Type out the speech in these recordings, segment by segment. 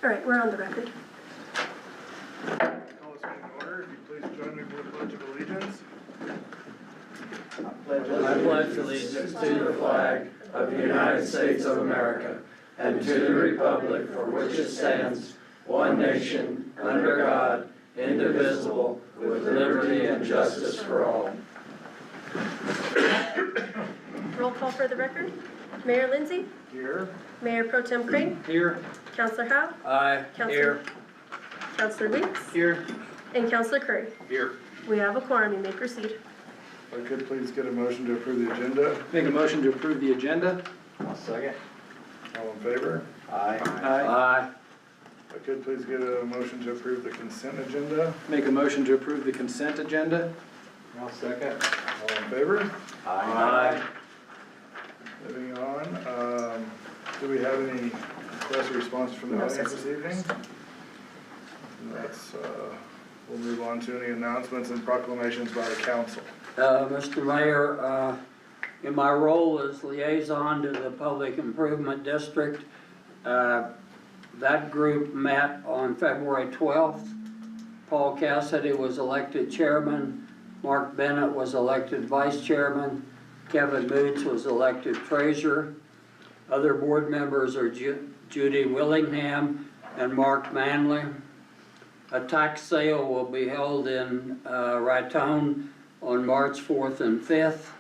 All right, we're on the record. Call this meeting to order. If you please join me for the Pledge of Allegiance. I pledge allegiance to the flag of the United States of America and to the republic for which it stands, one nation, under God, indivisible, with liberty and justice for all. Roll call for the record. Mayor Lindsay, Here. Mayor Pro Tem Crane, Here. Councilor Howe, Aye. Councilor Weeks, Here. and Councilor Curry. Here. We have a quorum. You may proceed. If I could please get a motion to approve the agenda. Make a motion to approve the agenda. Second. All in favor? Aye. Aye. If I could please get a motion to approve the consent agenda. Make a motion to approve the consent agenda. I'll second. All in favor? Aye. Moving on, do we have any requests or responses from the No, audience sir. this evening? That's, we'll move on to any announcements and proclamations by the council. Mr. Mayor, in my role as liaison to the Public Improvement District, that group met on February 12th. Paul Cassidy was elected chairman, Mark Bennett was elected vice chairman, Kevin Moots was elected treasurer. Other board members are Judy Willingham and Mark Manley. A tax sale will be held in Raton on March 4th and 5th.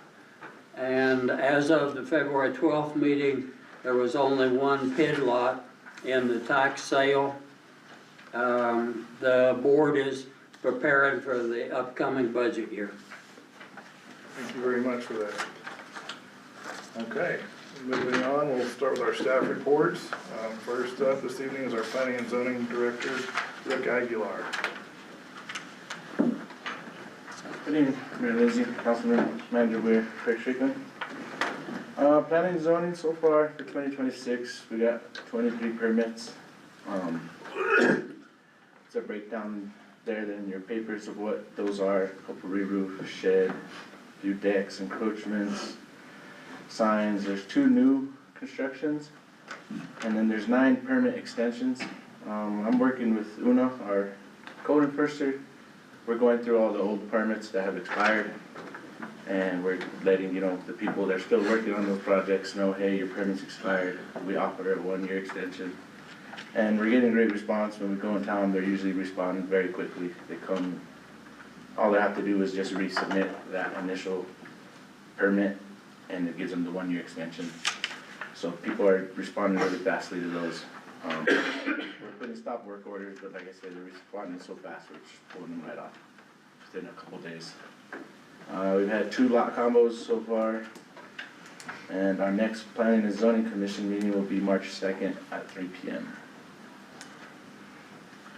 And as of the February 12th meeting, there was only one PID lot in the tax sale. The board is preparing for the upcoming budget year. Thank you very much for that. Okay, moving on, we'll start with our staff reports. First up this evening is our Planning and Zoning Director, Rick Aguilar. Good evening, Mayor Lindsay, Councilman Manager Weir, Craig Strickland. Planning and zoning so far for 2026, we got 23 permits. It's a breakdown there in your papers of what those are: couple re-roof, shed, few decks, encroachments, signs. There's 2 new constructions, and then there's 9 permit extensions. I'm working with Una, our code enforcer. We're going through all the old permits that have expired, and we're letting, the people that are still working on those projects know, hey, your permit's expired. We offer a 1-year extension. And we're getting great response. When we go in town, they're usually responding very quickly. They come, all they have to do is just resubmit that initial permit, and it gives them the 1-year extension. So people are responding really fastly to those. We're putting stop work orders, but like I said, they're responding so fast, we're just pulling them right off within a couple days. We've had 2 lot combos so far, and our next Planning and Zoning Commission meeting will be March 2nd at 3 p.m.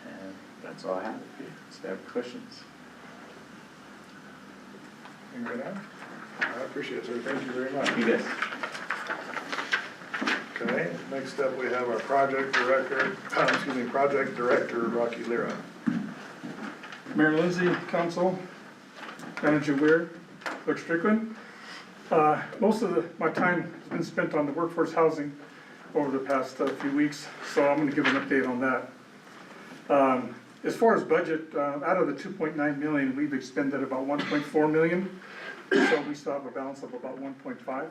And that's all I have. If you have questions. Anything right now? I appreciate it, sir. Thank you very much. You guys. Okay, next up we have our project director, Rocky Lira. Mayor Lindsay, Council, Manager Weir, Clerk Strickland. Most of my time has been spent on the workforce housing over the past few weeks, so I'm going to give an update on that. As far as budget, out of the 2.9 million, we've expended about 1.4 million, so we still have a balance of about 1.5.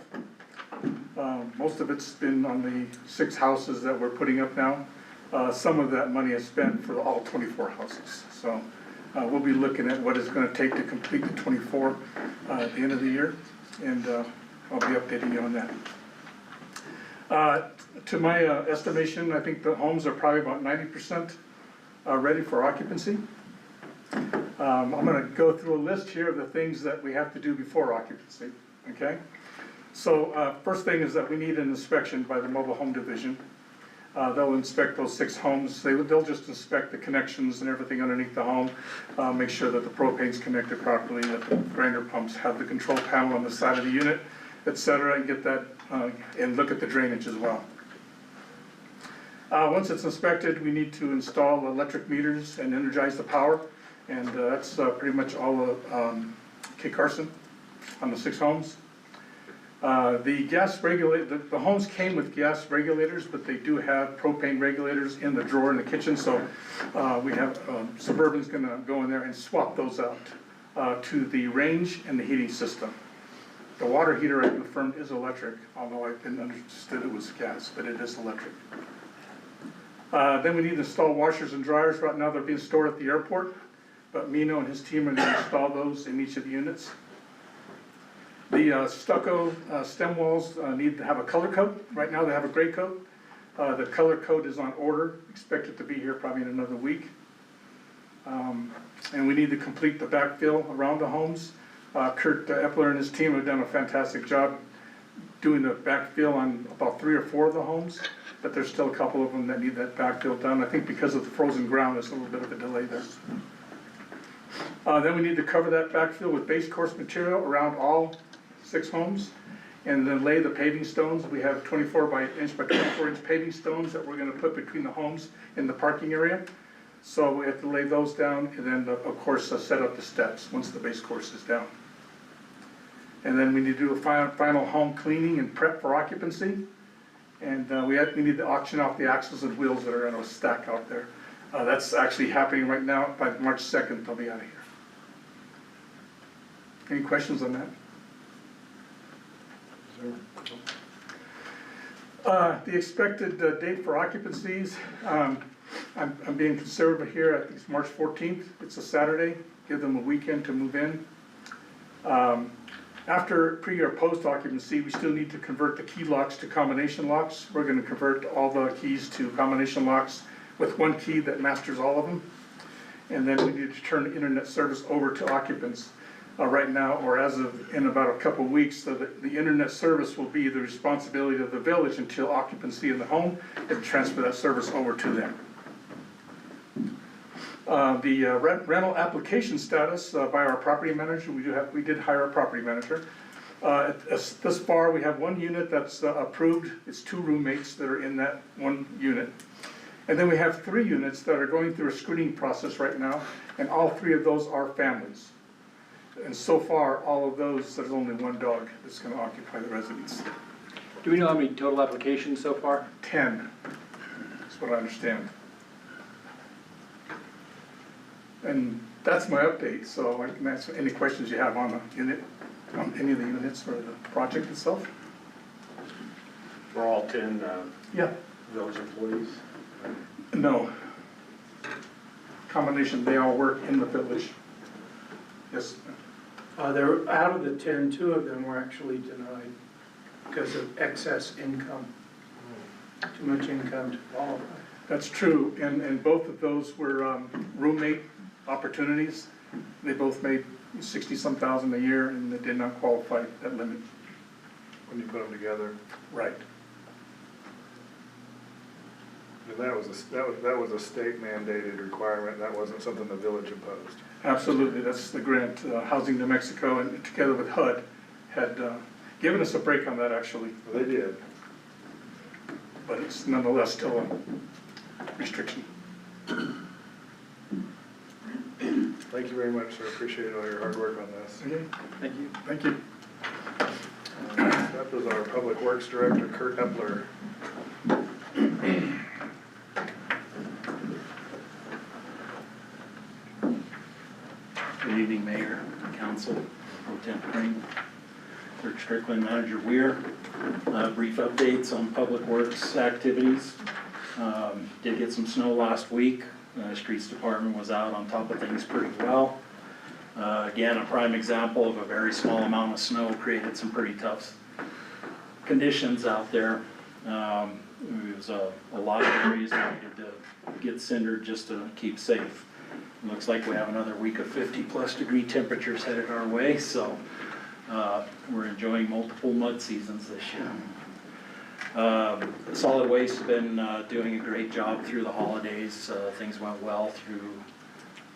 Most of it's been on the 6 houses that we're putting up now. Some of that money is spent for all 24 houses. So we'll be looking at what it's going to take to complete the 24 at the end of the year, and I'll be updating you on that. To my estimation, I think the homes are probably about 90% ready for occupancy. I'm going to go through a list here of the things that we have to do before occupancy, okay? So first thing is that we need an inspection by the Mobile Home Division. They'll inspect those 6 homes. They'll just inspect the connections and everything underneath the home, make sure that the propane's connected properly, that the grinder pumps have the control panel on the side of the unit, etc., and get that and look at the drainage as well. Once it's inspected, we need to install electric meters and energize the power, and that's pretty much all of K. Carson on the 6 homes. The gas the homes came with gas regulators, but they do have propane regulators in the drawer in the kitchen, so we have, Suburban's gonna go in there and swap those out to the range and the heating system. The water heater, I confirmed, is electric, although I didn't understand it was gas, but it is electric. Then we need to install washers and dryers. Right now, they're being stored at the airport, but Mino and his team are gonna install those in each of the units. The stucco stem walls need to have a color coat. Right now, they have a gray coat. The color coat is on order, expected to be here probably in another week. And we need to complete the backfill around the homes. Kurt Epler and his team have done a fantastic job doing the backfill on about 3 or 4 of the homes, but there's still a couple of them that need that backfill done. I think because of the frozen ground, there's a little bit of a delay there. Then we need to cover that backfill with base course material around all 6 homes, and then lay the paving stones. We have 24 inch by 24 inch paving stones that we're gonna put between the homes in the parking area. So we have to lay those down, and then, of course, set up the steps once the base course is down. And then we need to do a final home cleaning and prep for occupancy. And we need to auction off the axles and wheels that are in a stack out there. That's actually happening right now. By March 2nd, they'll be out of here. Any questions on that? The expected date for occupancies, I'm being conservative here. I think it's March 14th. It's a Saturday. Give them a weekend to move in. After pre or post occupancy, we still need to convert the key locks to combination locks. We're gonna convert all the keys to combination locks with one key that masters all of them. And then we need to turn the internet service over to occupants. Right now, or as of in about a couple of weeks, so that the internet service will be the responsibility of the village until occupancy in the home, and transfer that service over to them. The rental application status by our property manager, we did hire a property manager. Thus far, we have 1 unit that's approved. It's 2 roommates that are in that 1 unit. And then we have 3 units that are going through a screening process right now, and all 3 of those are families. And so far, all of those, there's only 1 dog that's gonna occupy the residence. Do we know how many total applications so far? 10, that's what I understand. And that's my update, so I can answer any questions you have on the unit, on any of the units or the project itself. For all 10 Yeah, village employees? no. Combination, they all work in the village. Yes, They're, out of the 10, 2 of them were actually denied because of excess income. Too much income to qualify. that's true, and both of those were roommate opportunities. They both made 60-some thousand a year, and they did not qualify that limit. When you put them together. Right. And that was a state mandated requirement. That wasn't something the village imposed. Absolutely, that's the grant, Housing New Mexico, and together with HUD, had given us a break on that, actually. Well, they did. But it's nonetheless still a restriction. Thank you very much, sir. Appreciate all your hard work on this. Okay, Thank you. thank you. That was our Public Works Director, Kurt Epler. Good evening, Mayor, Council, Pro Tem Crane, Clerk Strickland, Manager Weir. Brief updates on Public Works activities. Did get some snow last week. Streets Department was out on top of things pretty well. Again, a prime example of a very small amount of snow created some pretty tough conditions out there. It was a lot of areas that needed to get cindered just to keep safe. Looks like we have another week of 50+ degree temperatures headed our way, so we're enjoying multiple mud seasons this year. Solid Waste has been doing a great job through the holidays. Things went well through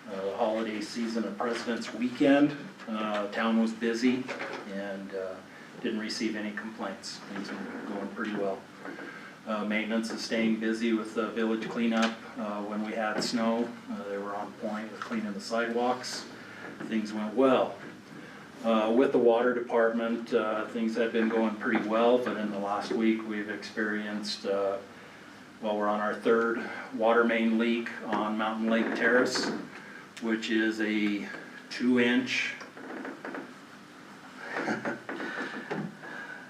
the holiday season of President's Weekend. Town was busy and didn't receive any complaints. Things are going pretty well. Maintenance is staying busy with the village cleanup. When we had snow, they were on point with cleaning the sidewalks. Things went well. With the water department, things have been going pretty well, but in the last week, we've experienced, well, we're on our third water main leak on Mountain Lake Terrace, which is a 2-inch,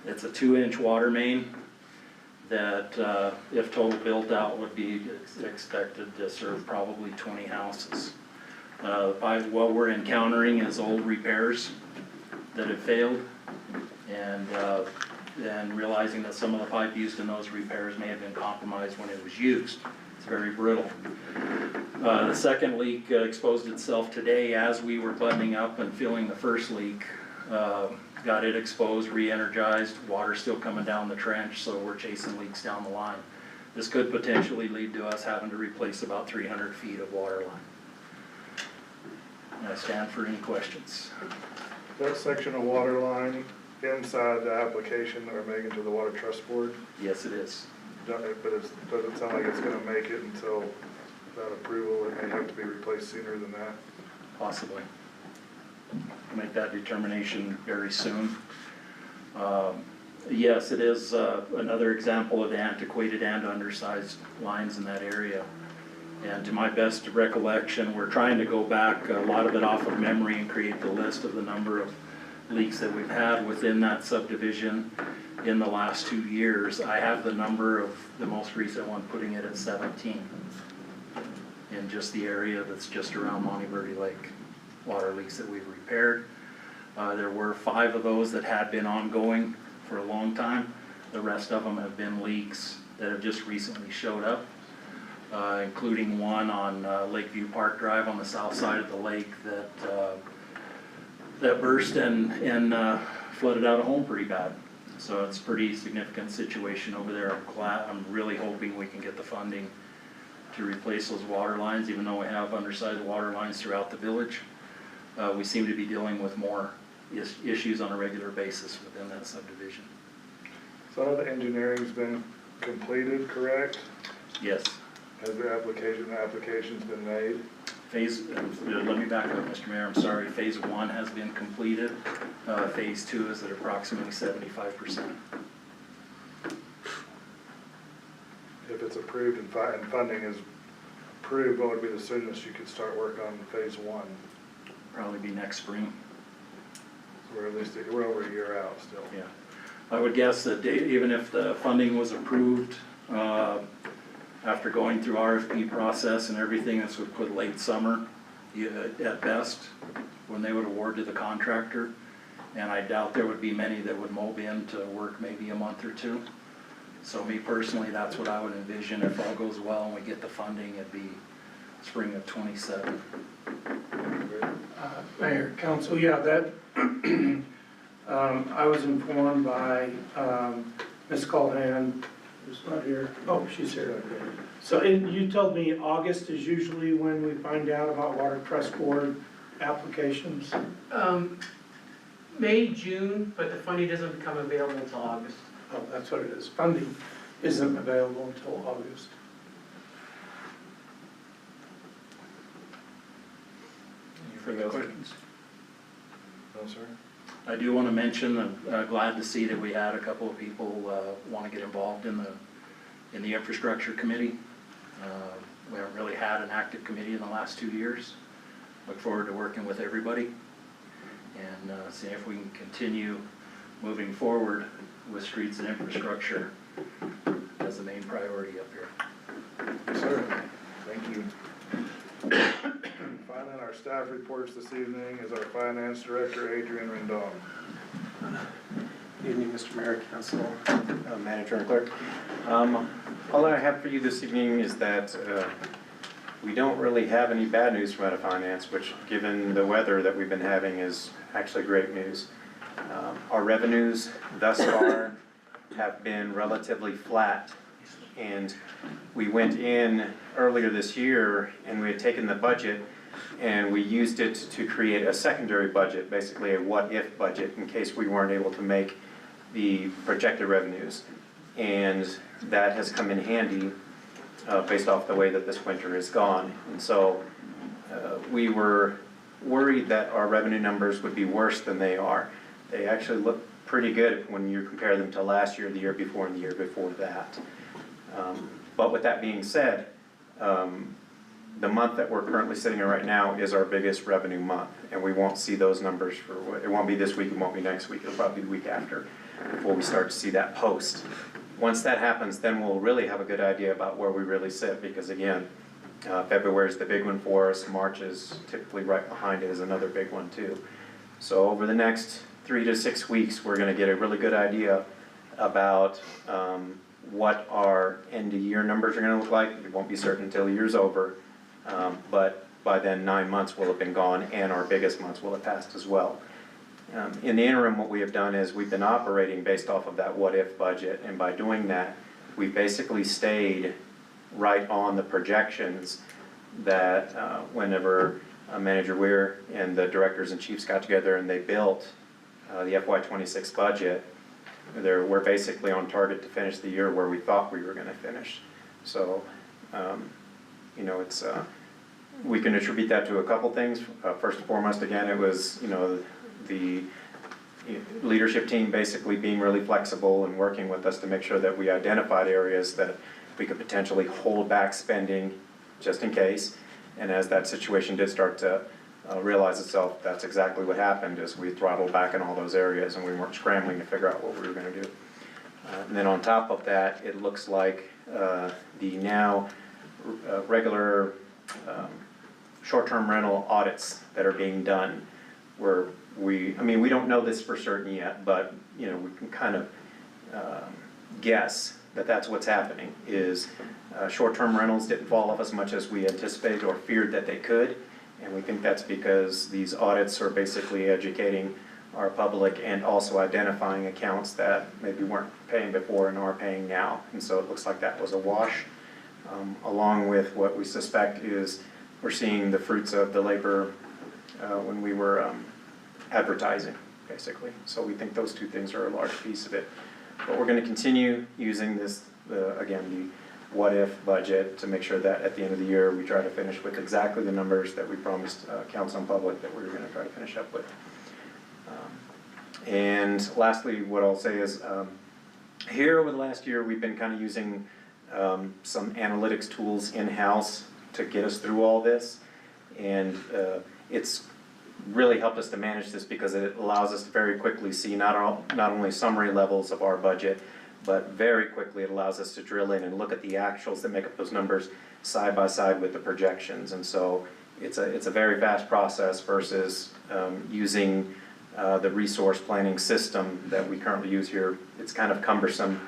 it's a 2-inch water main that, if total built out, would be expected to serve probably 20 houses. What we're encountering is old repairs that have failed, and realizing that some of the pipe used in those repairs may have been compromised when it was used. It's very brittle. The second leak exposed itself today as we were buttoning up and filling the first leak. Got it exposed, re-energized, water still coming down the trench, so we're chasing leaks down the line. This could potentially lead to us having to replace about 300 feet of water line. And I stand for any questions. That section of water line inside the application that we're making to the Water Trust Board, Yes, it is. but it doesn't sound like it's gonna make it until that approval. It may have to be replaced sooner than that. Possibly. Make that determination very soon. Yes, it is another example of the antiquated and undersized lines in that area. And to my best recollection, we're trying to go back a lot of it off of memory and create the list of the number of leaks that we've had within that subdivision in the last 2 years. I have the number of the most recent one, putting it at 17 in just the area that's just around Monte Verde Lake. Water leaks that we've repaired. There were 5 of those that had been ongoing for a long time. The rest of them have been leaks that have just recently showed up, including one on Lakeview Park Drive on the south side of the lake that burst and flooded out a home pretty bad. So it's a pretty significant situation over there. I'm really hoping we can get the funding to replace those water lines, even though we have undersized water lines throughout the village. We seem to be dealing with more issues on a regular basis within that subdivision. Some of the engineering's been completed, correct? Yes. Has the application's been made? Let me back up, Mr. Mayor, I'm sorry. Phase 1 has been completed. Phase 2 is at approximately 75%. If it's approved and funding is approved, what would be the soonest you could start work on phase 1? Probably be next spring. So we're over a year out still. Yeah. I would guess that even if the funding was approved, after going through RFP process and everything, this would put late summer at best when they would award to the contractor. And I doubt there would be many that would mob in to work maybe a month or 2. So me personally, that's what I would envision. If all goes well and we get the funding, it'd be spring of '27. Mayor, council, yeah, that, I was informed by Ms. Callahan, who's not here. Oh, she's here. So you told me August is usually when we find out about Water Trust Board applications? May, June, but the funding doesn't become available until August. Oh, that's what it is. Funding isn't available until August. Any further questions? No, sir? I do want to mention, I'm glad to see that we had a couple of people want to get involved in the infrastructure committee. We haven't really had an active committee in the last 2 years. Look forward to working with everybody and seeing if we can continue moving forward with streets and infrastructure as the main priority up here. Yes, sir. Thank you. Finally, our staff reports this evening is our Finance Director, Adrian Rendon. Good evening, Mr. Mayor, Council, Manager, and Clerk. All I have for you this evening is that we don't really have any bad news from out of finance, which, given the weather that we've been having, is actually great news. Our revenues thus far have been relatively flat, and we went in earlier this year and we had taken the budget and we used it to create a secondary budget, basically a what-if budget, in case we weren't able to make the projected revenues. And that has come in handy based off the way that this winter has gone. And so we were worried that our revenue numbers would be worse than they are. They actually look pretty good when you compare them to last year, the year before, and the year before that. But with that being said, the month that we're currently sitting in right now is our biggest revenue month, and we won't see those numbers it won't be this week, it won't be next week, it'll probably be the week after before we start to see that post. Once that happens, then we'll really have a good idea about where we really sit, because again, February is the big one for us, March is typically right behind it is another big one too. So over the next 3 to 6 weeks, we're gonna get a really good idea about what our end of year numbers are gonna look like. It won't be certain until the year's over, but by then 9 months will have been gone and our biggest months will have passed as well. In the interim, what we have done is we've been operating based off of that what-if budget, and by doing that, we've basically stayed right on the projections that whenever Manager Weir and the directors and chiefs got together and they built the FY26 budget, we're basically on target to finish the year where we thought we were gonna finish. So, you know, it's, we can attribute that to a couple things. First and foremost, again, it was, you know, the leadership team basically being really flexible and working with us to make sure that we identified areas that we could potentially hold back spending just in case. And as that situation did start to realize itself, that's exactly what happened, is we throttled back in all those areas and we weren't scrambling to figure out what we were gonna do. And then on top of that, it looks like the now regular short-term rental audits that are being done, where I mean, we don't know this for certain yet, but you know, we can kind of guess that that's what's happening, is short-term rentals didn't fall off as much as we anticipated or feared that they could, and we think that's because these audits are basically educating our public and also identifying accounts that maybe weren't paying before and are paying now, and so it looks like that was a wash. Along with what we suspect is we're seeing the fruits of the labor when we were advertising, basically. So we think those two things are a large piece of it. But we're gonna continue using this, again, the what-if budget to make sure that at the end of the year, we try to finish with exactly the numbers that we promised council and public that we were gonna try to finish up with. And lastly, what I'll say is, here over the last year, we've been kind of using some analytics tools in-house to get us through all this. And it's really helped us to manage this because it allows us to very quickly see not only summary levels of our budget, but very quickly it allows us to drill in and look at the actuals that make up those numbers side by side with the projections. And so it's a very fast process versus using the resource planning system that we currently use here. It's kind of cumbersome,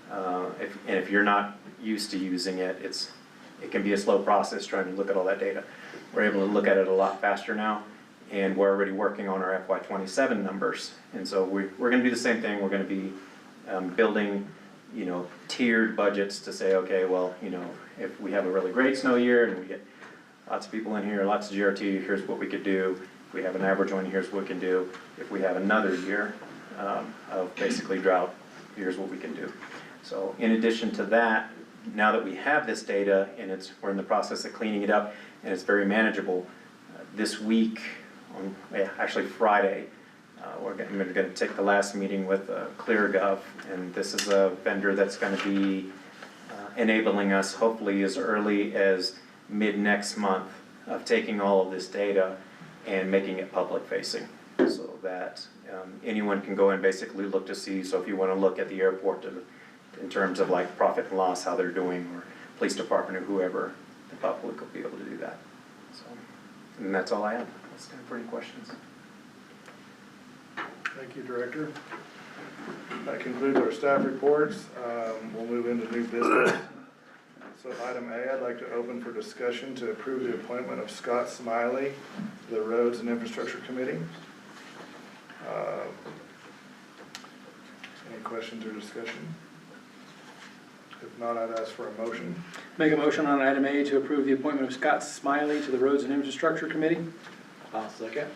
and if you're not used to using it, it can be a slow process trying to look at all that data. We're able to look at it a lot faster now, and we're already working on our FY27 numbers. And so we're gonna do the same thing. We're gonna be building, you know, tiered budgets to say, okay, well, you know, if we have a really great snow year and we get lots of people in here, lots of GRT, here's what we could do. If we have an average one, here's what we can do. If we have another year of basically drought, here's what we can do. So in addition to that, now that we have this data and we're in the process of cleaning it up and it's very manageable, this week, actually Friday, we're going to take the last meeting with ClearGov, and this is a vendor that's going to be enabling us hopefully as early as mid next month of taking all of this data and making it public facing, so that anyone can go and basically look to see. So if you want to look at the airport in terms of like profit and loss, how they're doing, or police department or whoever, the public will be able to do that. So, and that's all I have. Let's time for any questions. Thank you, Director. That concludes our staff reports. We'll move into new business. So item A, I'd like to open for discussion to approve the appointment of Scott Smiley to the Roads and Infrastructure Committee. Any questions or discussion? If not, I'd ask for a motion. Make a motion on item A to approve the appointment of Scott Smiley to the Roads and Infrastructure Committee. I'll second.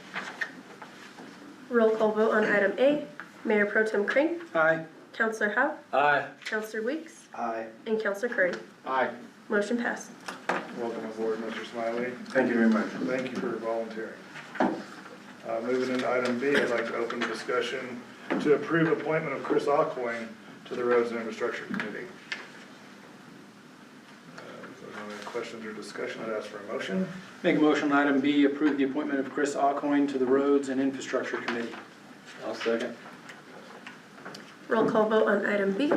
Roll call vote on item A. Mayor Pro Tem Crane, Aye. Councilor Howe, Aye. Councilor Weeks, Aye. and Councilor Curry. Aye. Motion passed. Welcome aboard, Mr. Smiley. Thank you very much. Thank you for volunteering. Moving into item B, I'd like to open discussion to approve appointment of Chris Alcoin to the Roads and Infrastructure Committee. If there's no questions or discussion, I'd ask for a motion. Make a motion on item B, approve the appointment of Chris Alcoin to the Roads and Infrastructure Committee. I'll second. Roll call vote on item B.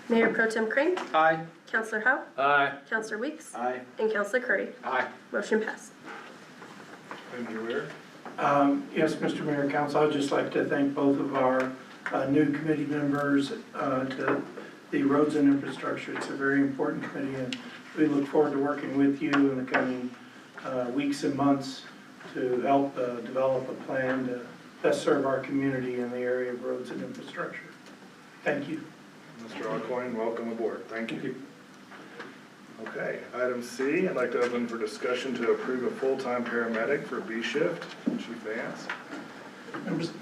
Mayor Pro Tem Crane, Aye. Counselor Howe, Aye. Counselor Weeks, Aye. and Counselor Curry. Aye. Motion passed. Manager Weir? Yes, Mr. Mayor, Council, I'd just like to thank both of our new committee members to the Roads and Infrastructure. It's a very important committee, and we look forward to working with you in the coming weeks and months to help develop a plan to best serve our community in the area of roads and infrastructure. Thank you. Mr. Alcoin, welcome aboard. Thank you. Okay, item C, I'd like to open for discussion to approve a full-time paramedic for B shift. Chief Vance?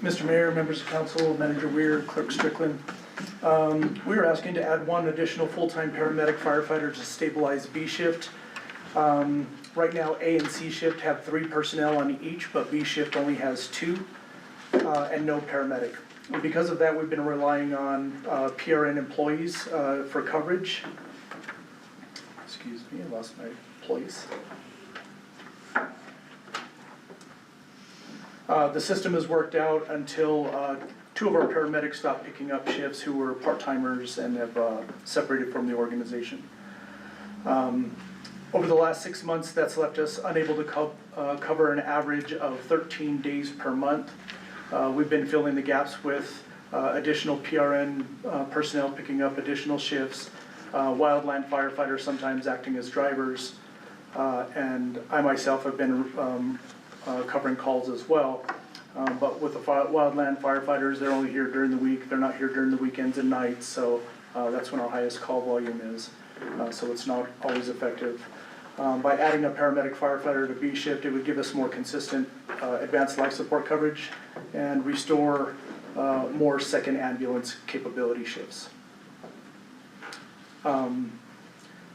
Mr. Mayor, members of council, Manager Weir, Clerk Strickland. We are asking to add one additional full-time paramedic firefighter to stabilize B shift. Right now, A and C shift have 3 personnel on each, but B shift only has 2 and no paramedic. And because of that, we've been relying on PRN employees for coverage. Excuse me, I lost my place. The system has worked out until 2 of our paramedics stopped picking up shifts who were part-timers and have separated from the organization. Over the last 6 months, that's left us unable to cover an average of 13 days per month. We've been filling the gaps with additional PRN personnel picking up additional shifts, wildland firefighters sometimes acting as drivers, and I myself have been covering calls as well. But with the wildland firefighters, they're only here during the week. They're not here during the weekends and nights, so that's when our highest call volume is. So it's not always effective. By adding a paramedic firefighter to B shift, it would give us more consistent advanced life support coverage and restore more second ambulance capability shifts.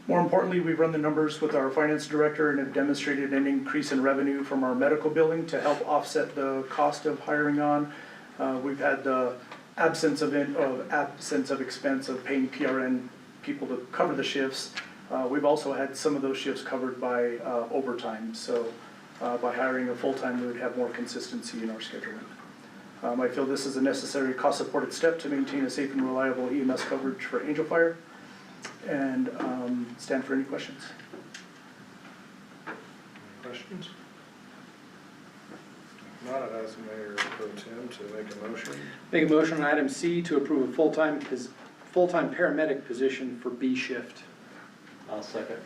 More importantly, we've run the numbers with our finance director and have demonstrated an increase in revenue from our medical billing to help offset the cost of hiring on. We've had the absence of expense of paying PRN people to cover the shifts. We've also had some of those shifts covered by overtime, so by hiring a full-time, we would have more consistency in our scheduling. I feel this is a necessary cost-supported step to maintain a safe and reliable EMS coverage for Angel Fire, and stand for any questions. Questions? If not, I'd ask Mayor Pro Tem to make a motion. Make a motion on item C to approve a full-time paramedic position for B shift. I'll second.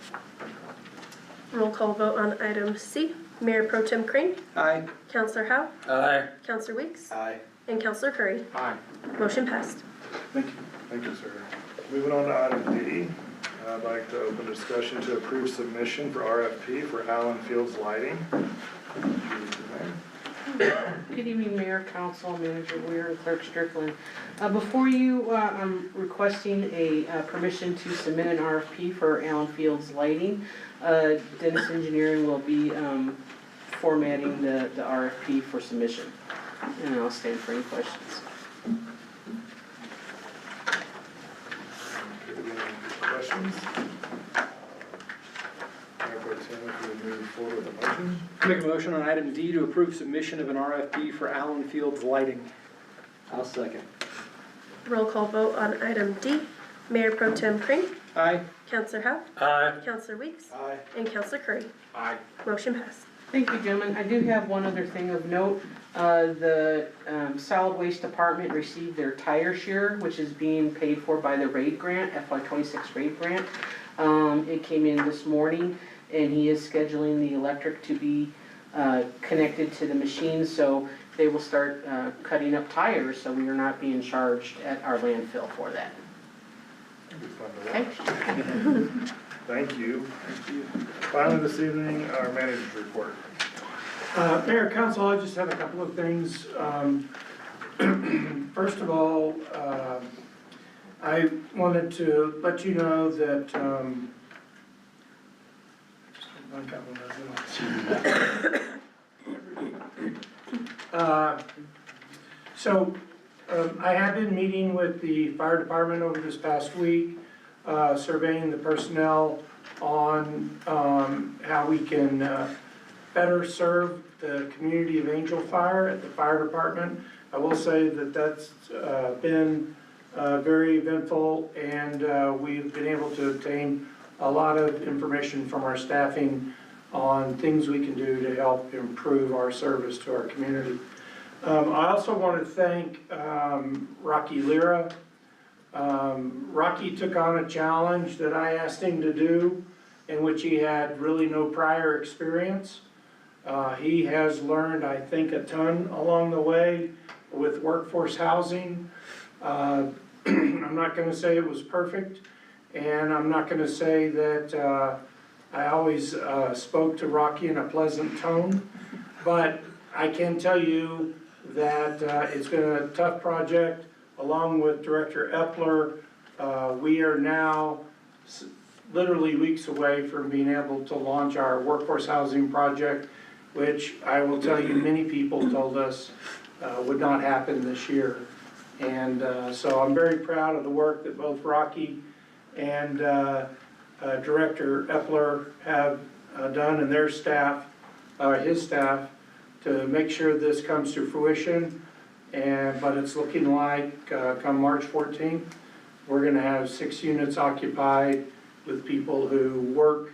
Roll call vote on item C. Mayor Pro Tem Crane, Aye. Counselor Howe, Aye. Counselor Weeks, Aye. and Counselor Curry. Aye. Motion passed. Thank you. Thank you, sir. Moving on to item D, I'd like to open discussion to approve submission for RFP for Allen Fields Lighting. Good evening, Mayor, Council, Manager Weir, and Clerk Strickland. Before you, I'm requesting a permission to submit an RFP for Allen Fields Lighting. Dennis Engineering will be formatting the RFP for submission, and I'll stand for any questions. Questions? Mayor Pro Tem, if we move forward with the motion. Make a motion on item D to approve submission of an RFP for Allen Fields Lighting. I'll second. Roll call vote on item D. Mayor Pro Tem Crane, Aye. Counselor Howe, Aye. Counselor Weeks, Aye. and Counselor Curry. Aye. Motion passed. Thank you, gentlemen. I do have one other thing of note. The solid waste department received their tire share, which is being paid for by the RAID grant, FY26 RAID grant. It came in this morning, and he is scheduling the electric to be connected to the machine, so they will start cutting up tires, so we are not being charged at our landfill for that. It'll be fun to watch. Thank you. Finally this evening, our manager's report. Mayor, Council, I just have a couple of things. First of all, I wanted to let you know that I have been meeting with the fire department over this past week, surveying the personnel on, how we can, better serve the community of Angel Fire at the fire department. I will say that that's, been, very eventful, and, we've been able to obtain a lot of information from our staffing on things we can do to help improve our service to our community. I also want to thank Rocky Lira. Rocky took on a challenge that I asked him to do, in which he had really no prior experience. He has learned, I think, a ton along the way with workforce housing. I'm not going to say it was perfect, and I'm not going to say that I always spoke to Rocky in a pleasant tone, but I can tell you that it's been a tough project. Along with Director Epler, we are now literally weeks away from being able to launch our workforce housing project, which I will tell you, many people told us would not happen this year. And so I'm very proud of the work that both Rocky and Director Epler have done, and their staff, his staff, to make sure this comes to fruition. But it's looking like come March 14th, we're gonna have 6 units occupied with people who work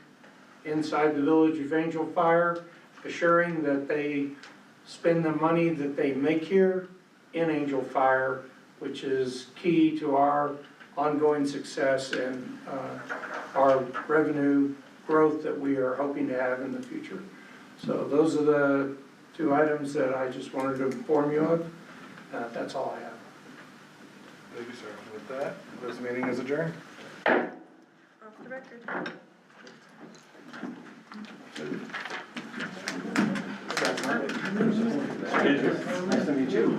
inside the village of Angel Fire, assuring that they spend the money that they make here in Angel Fire, which is key to our ongoing success and our revenue growth that we are hoping to have in the future. So those are the 2 items that I just wanted to inform you of. That's all I have. Thank you, sir. With that, this meeting is adjourned. Off the record. Nice to meet you.